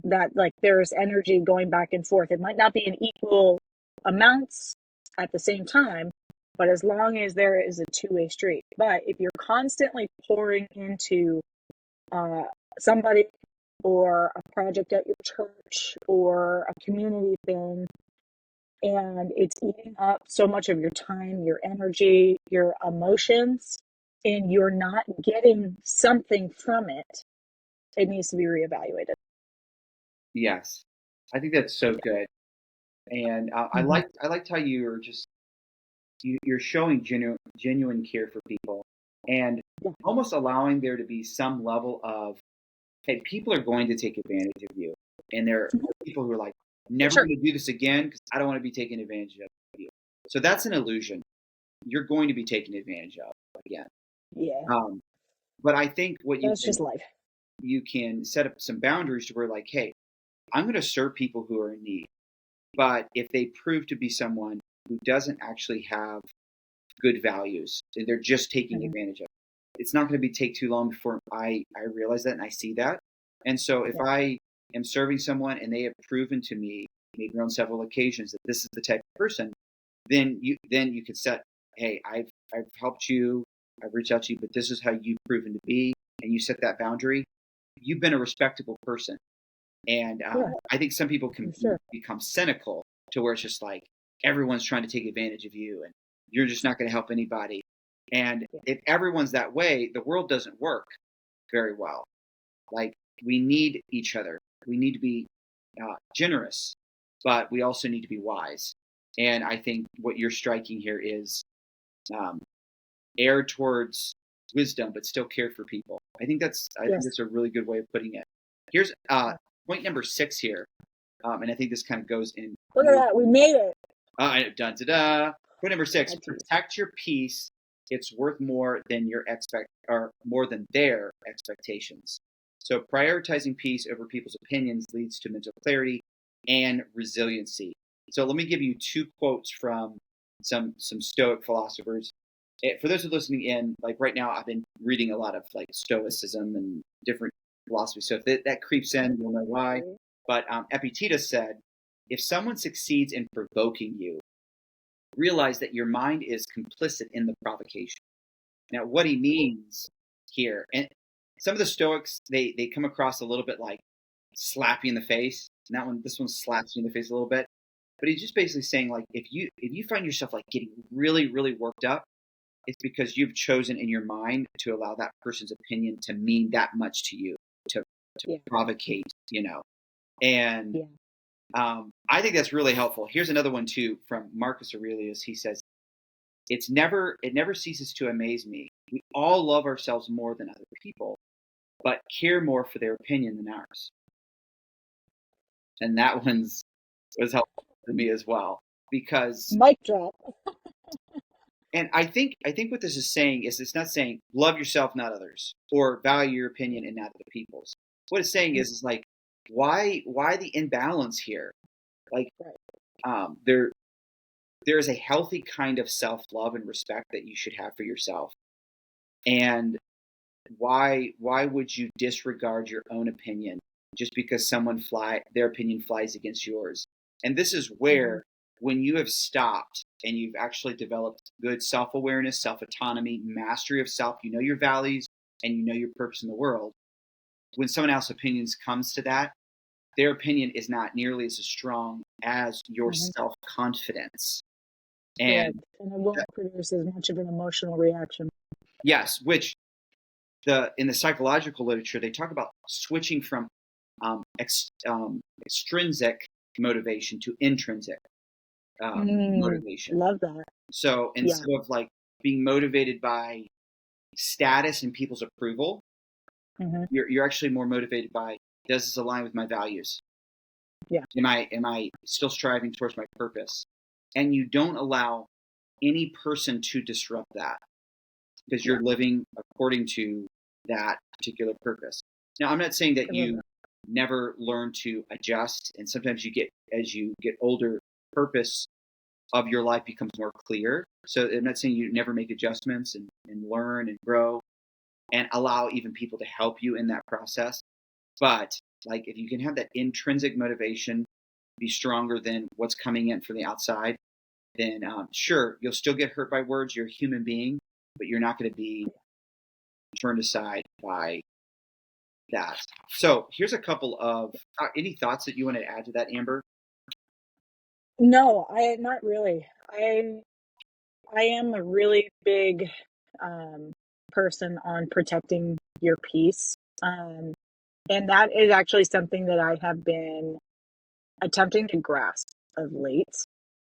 that like there's energy going back and forth. It might not be in equal amounts at the same time, but as long as there is a two-way street. But if you're constantly pouring into uh, somebody or a project at your church or a community thing, and it's eating up so much of your time, your energy, your emotions, and you're not getting something from it, it needs to be reevaluated.
Yes, I think that's so
Yeah.
good, and
Mm-hmm.
I liked how you're just you're showing genuine care for people, and
Yeah.
almost allowing there to be some level of, hey, people are going to take advantage of you, and there are people who are like,
For
never
sure.
going to do this again because I don't want to be taken advantage of you. So that's an illusion. You're going to be taken advantage of again.
Yeah.
Um, but I think what
That's just life.
you can set up some boundaries to where like, hey, I'm going to serve people who are in need. But if they prove to be someone who doesn't actually have good values, and they're just taking
Mm-hmm.
advantage of it, it's not going to be take too long before I realize that and I see that. And so if
Yeah.
I am serving someone and they have proven to me, maybe on several occasions, that this is the type of person, then you could set, hey, I've helped you, I've reached out to you, but this is how you've proven to be, and you set that boundary. You've been a respectable person, and
Yeah.
I think some people can
For sure.
become cynical to where it's just like everyone's trying to take advantage of you, and you're just not going to help anybody. And
Yeah.
if everyone's that way, the world doesn't work very well. Like, we need each other. We need to be generous, but we also need to be wise. And I think what you're striking here is um, err towards wisdom, but still care for people. I think
Yes.
that's a really good way of putting it. Here's
Yeah.
point number 6 here, and I think this kind of goes in.
Look at that. We made it.
Dun, da, da. Point number 6:
Had to.
protect your peace. It's worth more than your or more than their expectations. So prioritizing peace over people's opinions leads to mental clarity and resiliency. So let me give you two quotes from some Stoic philosophers. For those who are listening in, like right now, I've been reading a lot of like Stoicism and different philosophies. So if that creeps in, you'll know why. But Epictetus said, if someone succeeds in provoking you, realize that your mind is complicit in the provocation. Now, what he means here, and some of the Stoics, they come across a little bit like slap you in the face. And this one slaps you in the face a little bit. But he's just basically saying, like, if you find yourself like getting really, really worked up, it's because you've chosen in your mind to allow that person's opinion to mean that much to you, to
Yeah.
provocate, you know. And
Yeah.
I think that's really helpful. Here's another one too from Marcus Aurelius. He says, it never ceases to amaze me. We all love ourselves more than other people, but care more for their opinion than ours." And that one's was helpful to me as well, because
Mic drop.
and I think what this is saying is, it's not saying love yourself, not others, or value your opinion and not other people's. What it's saying is like, why the imbalance here? Like,
Right.
there is a healthy kind of self love and respect that you should have for yourself. And why would you disregard your own opinion just because their opinion flies against yours? And this is
Mm-hmm.
where, when you have stopped and you've actually developed good self-awareness, self-autonomy, mastery of self, you know your values and you know your purpose in the world. When someone else's opinions comes to that, their opinion is not nearly as strong as your
Mm-hmm.
self-confidence. And
Correct. And it won't produce as much of an emotional reaction.
yes, which in the psychological literature, they talk about switching from extrinsic motivation to intrinsic motivation.
Love that.
So
Yeah.
instead of like being motivated by status and people's approval,
Hmm.
you're actually more motivated by, does this align with my values?
Yeah.
Am I still striving towards my purpose? And you don't allow any person to disrupt that because
Yeah.
you're living according to that particular purpose. Now, I'm not saying that
I love
you
that.
never learn to adjust, and sometimes as you get older, purpose of your life becomes more clear. So I'm not saying you never make adjustments and learn and grow and allow even people to help you in that process. But like if you can have that intrinsic motivation be stronger than what's coming in from the outside, then sure, you'll still get hurt by words. You're a human being, but you're not going to be turned aside by that. So here's a couple of any thoughts that you want to add to that, Amber?
No, I not really. I am a really big um, person on protecting your peace. And that is actually something that I have been attempting to grasp of late.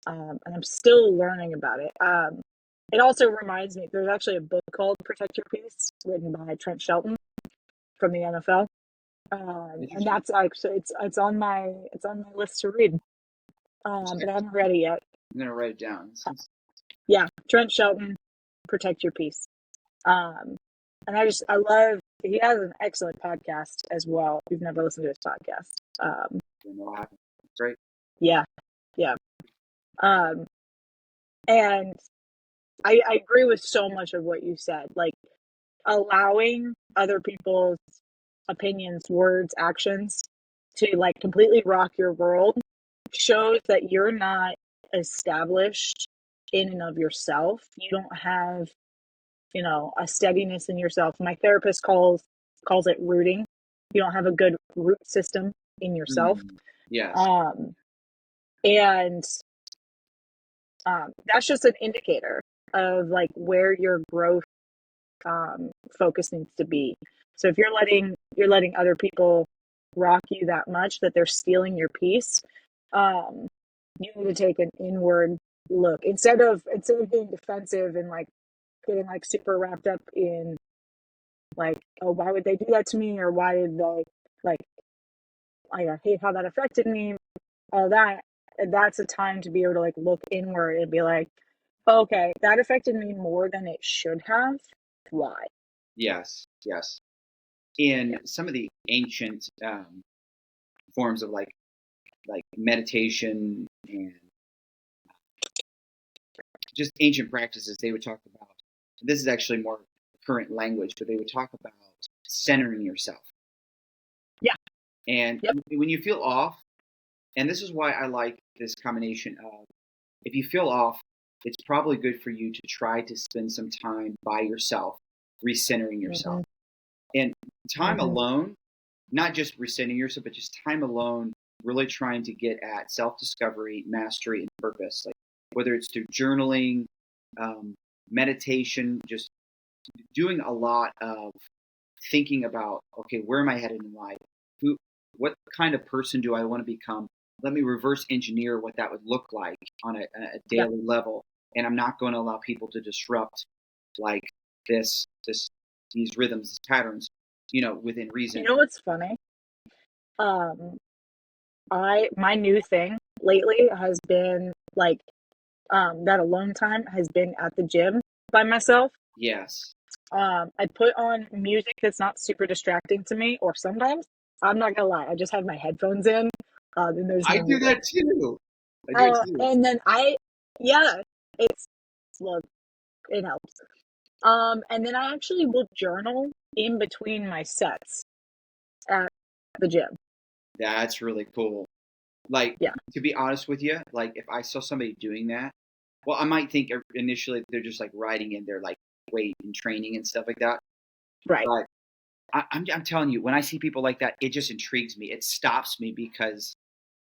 And I'm still learning about it. It also reminds me, there's actually a book called Protect Your Peace, written by Trent Shelton from the NFL. And
Interesting.
that's actually it's on my list to read. But I haven't read it yet.
I'm going to write it down.
Yeah, Trent Shelton, Protect Your Peace. Um, and I love, he has an excellent podcast as well. If you've never listened to his podcast.
Great.
Yeah, yeah. Um, and I agree with so much of what you said. Like allowing other people's opinions, words, actions to like completely rock your world shows that you're not established in and of yourself. You don't have, a steadiness in yourself. My therapist calls it rooting. You don't have a good root system in yourself.
Yes.
Um, and that's just an indicator of like where your growth focus needs to be. So if you're letting other people rock you that much that they're stealing your peace, um, you need to take an inward look instead of being defensive and like getting like super wrapped up in like, oh, why would they do that to me, or why did they like, I hate how that affected me, all that. That's a time to be able to like look inward and be like, okay, that affected me more than it should have. Why?
Yes. Yes.
Yeah.
In some of the ancient forms of like meditation and just ancient practices, they would talk about. This is actually more current language, but they would talk about centering yourself.
Yeah.
And
Yep.
when you feel off, and this is why I like this combination of if you feel off, it's probably good for you to try to spend some time by yourself, recentering yourself.
Mm-hmm.
And time
Mm-hmm.
alone, not just recentering yourself, but just time alone, really trying to get at self discovery, mastery, and purpose. Like whether it's through journaling, um, meditation, just doing a lot of thinking about, okay, where am I headed in life? What kind of person do I want to become? Let me reverse engineer what that would look like on a
Yeah.
daily level. And I'm not going to allow people to disrupt like these rhythms, these patterns, within
You
reason.
know what's funny? Um, my new thing lately has been like that alone time has been at the gym by myself.
Yes.
I put on music that's not super distracting to me, or sometimes I'm not gonna lie, I just have my headphones in. And there's
I
no
do
music.
that too. I do it too.
And then yeah, it's look, it helps. And then I actually will journal in between my sets at the gym.
That's really cool. Like,
Yeah,
to be honest with you, like if I saw somebody doing that, well, I might think initially they're just like riding in their like weight and training and stuff like that.
right.
But I'm telling you, when I see people like that, it just intrigues me. It stops me because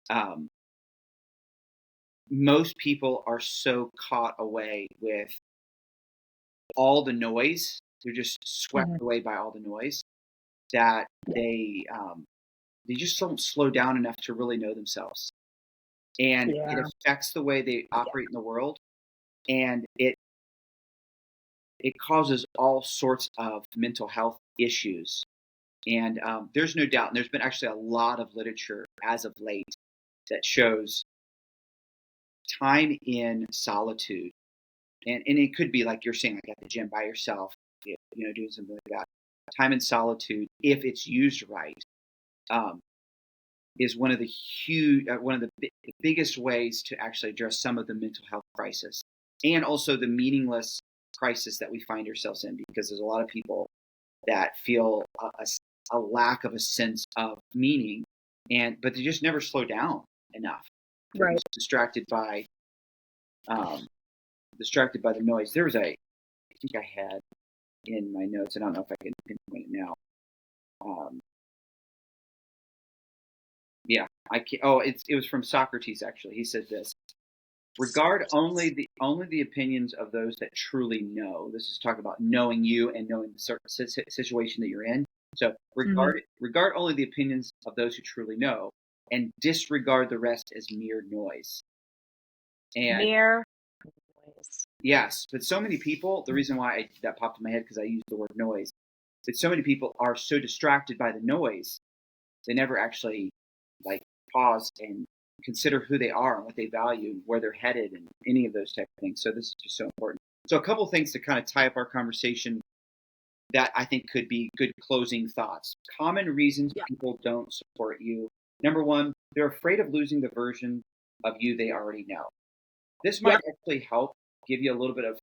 um, most people are so caught away with all the noise. They're just swept
Mm-hmm.
away by all the noise that
Yeah.
they just don't slow down enough to really know themselves, and it
Yeah.
affects the way they
Yeah.
operate in the world, and it causes all sorts of mental health issues. And there's no doubt, and there's been actually a lot of literature as of late that shows time in solitude, and it could be like you're saying, like at the gym by yourself, doing something like that. Time in solitude, if it's used right, um, is one of the biggest ways to actually address some of the mental health crisis, and also the meaningless crisis that we find ourselves in, because there's a lot of people that feel a lack of a sense of meaning, but they just never slow down enough. They're
Right.
just um, distracted by the noise. I think I had in my notes. I don't know if I can pinpoint it now. Um, yeah, I can. Oh, it was from Socrates actually. He said this: regard only the opinions of those that truly know. This is talking about knowing you and knowing the situation that you're in. So
Mm-hmm.
regard only the opinions of those who truly know, and disregard the rest as mere noise. And
Mere noise.
yes, but so many people. The reason why that popped in my head because I used the word noise. But so many people are so distracted by the noise, they never actually like pause and consider who they are and what they value and where they're headed and any of those type of things. So this is just so important. So a couple of things to kind of tie up our conversation that I think could be good closing thoughts. Common reasons
Yeah.
people don't support you. Number one, they're afraid of losing the version of you they already know. This might
Yep.
actually help give you a little bit of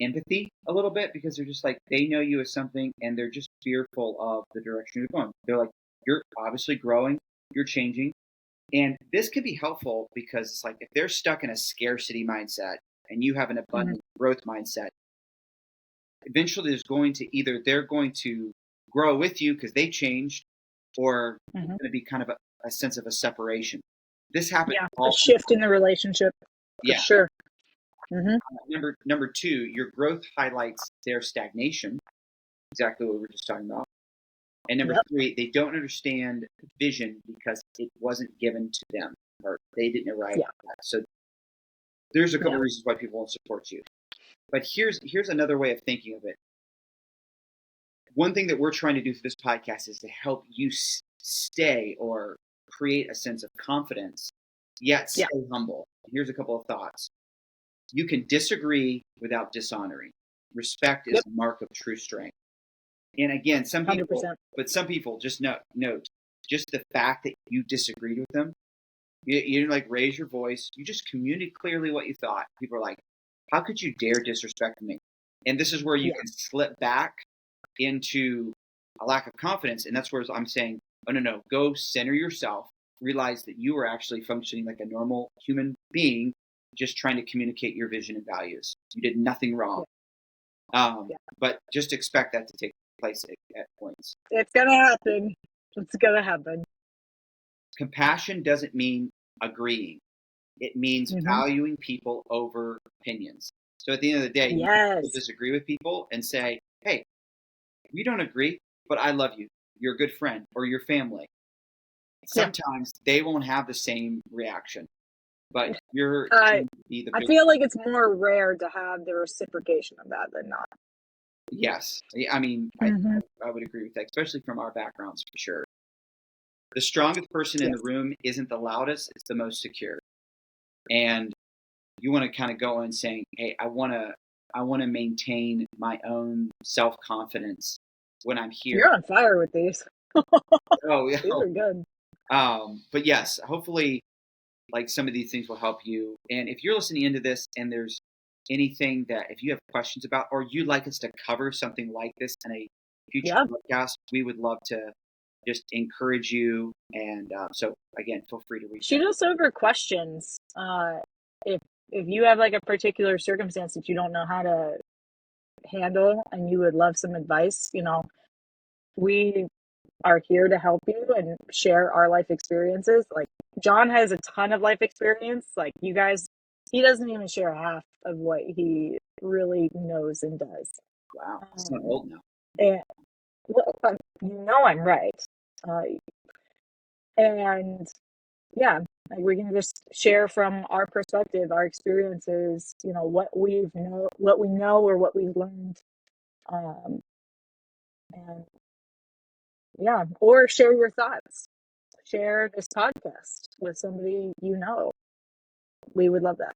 empathy, a little bit, because they're just like, they know you as something and they're just fearful of the direction you're going. They're like, you're obviously growing, you're changing. And this could be helpful because it's like if they're stuck in a scarcity mindset and you have an
Mm-hmm.
abundant growth mindset, eventually they're going to grow with you because they changed, or it's
Mm-hmm.
going to be kind of a sense of a separation. This happens
Yeah.
to
A
all
shift
people.
in the relationship for
Yeah.
sure. Mm-hmm.
Number two, your growth highlights their stagnation. Exactly what we were just talking about. And number
Yep.
three, they don't understand vision because it wasn't given to them, or they didn't arrive
Yeah.
at that. So there's a couple
Yeah.
reasons why people won't support you. But here's another way of thinking of it. One thing that we're trying to do through this podcast is to help you stay or create a sense of confidence, yet
Yeah.
stay humble. Here's a couple of thoughts. You can disagree without dishonoring. Respect is
Yep.
a mark of true strength. And again,
100%.
some people just note just the fact that you disagreed with them. You didn't like raise your voice. You just communicated clearly what you thought. People are like, "How could you dare disrespect me?" And this is where you
Yeah.
can slip back into a lack of confidence, and that's where I'm saying, "Oh no, go center yourself. Realize that you are actually functioning like a normal human being, just trying to communicate your vision and values. You did nothing wrong."
Yeah. Yeah.
But just expect that to take place at points.
It's gonna happen. It's gonna happen.
Compassion doesn't mean agreeing. It means
Mm-hmm.
valuing people over opinions. So at the end of the day, you can
Yes.
disagree with people and say, hey, we don't agree, but I love you. You're a good friend or your family.
Yeah.
Sometimes they won't have the same reaction, but you're
I
going to be the
I
big.
feel like it's more rare to have the reciprocation of that than not.
Yes. I mean,
Mm-hmm.
I would agree with that, especially from our backgrounds for sure. The strongest person in the
Yes.
room isn't the loudest, it's the most secure. And you want to kind of go in saying, hey, I want to maintain my own self-confidence when I'm here.
You're on fire with these.
Oh, yeah.
These are good.
But yes, hopefully like some of these things will help you. And if you're listening into this and there's anything that if you have questions about, or you'd like us to cover something like this in a future
Yeah.
podcast, we would love to just encourage you. And so again, feel free to reach out.
Shoot us over questions. If you have like a particular circumstance that you don't know how to handle and you would love some advice, we are here to help you and share our life experiences. Like John has a ton of life experience. Like you guys, he doesn't even share half of what he really knows and does.
Wow, it's not
Um,
old now.
and well, you know I'm right. Uh, and yeah, like we can just share from our perspective, our experiences, you know, what we know or what we've learned. Um, and yeah, or share your thoughts. Share this podcast with somebody you know. We would love that.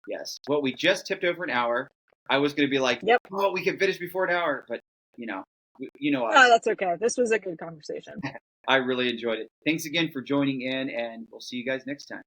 Yes. Well, we just tipped over an hour. I was going to be like,
Yep.
oh, we can finish before an hour, but you know, you know
No,
us.
that's okay. This was a good conversation.
I really enjoyed it. Thanks again for joining in, and we'll see you guys next time.